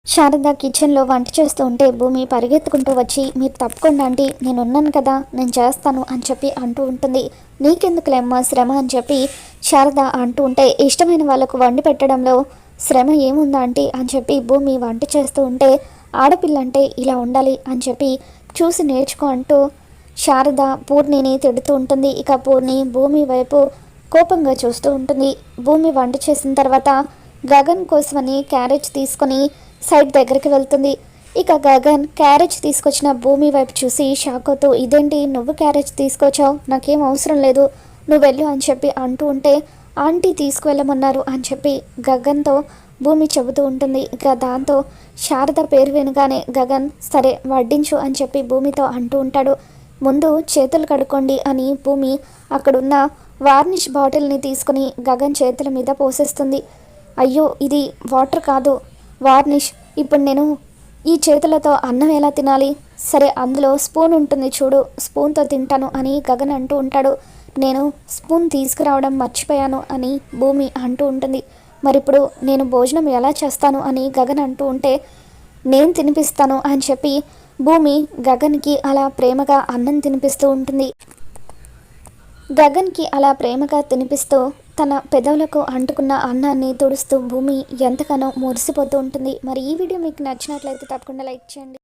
శారద కిచెన్లో వంట చేస్తూ ఉంటే భూమి పరిగెత్తుకుంటూ వచ్చి, మీరు తప్పకుండా ఆంటీ, నేనున్నాను కదా, నేను చేస్తాను అని చెప్పి అంటూ ఉంటుంది. నీకెందుకులేమ్మా శ్రమ అని చెప్పి శారద అంటూ ఉంటే, ఇష్టమైన వాళ్ళకు వండి పెట్టడంలో శ్రమ ఏముందా ఆంటీ అని చెప్పి భూమి వంట చేస్తూ ఉంటే, ఆడపిల్ల అంటే ఇలా ఉండాలి అని చెప్పి చూసి నేర్చుకో అంటూ శారద పూర్ణిని తిడుతూ ఉంటుంది. ఇక పూర్ణి భూమి వైపు కోపంగా చూస్తూ ఉంటుంది. భూమి వంట చేసిన తర్వాత గగన్ కోసమని క్యారేజ్ తీసుకొని సైడ్ దగ్గరికి వెళ్తుంది. ఇక గగన్ క్యారేజ్ తీసుకొచ్చిన భూమి వైపు చూసి షాక్ అవుతూ, ఇదేంటి నువ్వు క్యారేజ్ తీసుకొచ్చావు, నాకేం అవసరం లేదు, నువ్వు వెళ్ళు అని చెప్పి అంటూ ఉంటే, ఆంటీ తీసుకువెళ్ళమన్నారు అని చెప్పి గగన్తో భూమి చెబుతూ ఉంటుంది. ఇక దాంతో శారద పేరు వినగానే గగన్ సరే వడ్డించు అని చెప్పి భూమితో అంటూ ఉంటాడు. ముందు చేతులు కడుక్కోండి అని భూమి అక్కడున్న వార్నిష్ బాటిల్ని తీసుకుని గగన్ చేతుల మీద పోసేస్తుంది. అయ్యో ఇది వాటర్ కాదు, వార్నిష్, ఇప్పుడు నేను ఈ చేతులతో అన్నం ఎలా తినాలి, సరే అందులో స్పూన్ ఉంటుంది చూడు, స్పూన్తో తింటాను అని గగన్ అంటూ ఉంటాడు. నేను స్పూన్ తీసుకురావడం మర్చిపోయాను అని భూమి అంటూ ఉంటుంది. మరి ఇప్పుడు నేను భోజనం ఎలా చేస్తాను అని గగన్ అంటూ ఉంటే, నేను తినిపిస్తాను అని చెప్పి భూమి గగన్కి అలా ప్రేమగా అన్నం తినిపిస్తూ ఉంటుంది. గగన్కి అలా ప్రేమగా తినిపిస్తూ తన పెదవులకు అంటుకున్న అన్నాన్ని తుడుస్తూ భూమి ఎంతగానో మురిసిపోతూ ఉంటుంది. మరి ఈ వీడియో మీకు నచ్చినట్లయితే తప్పకుండా లైక్ చేయండి.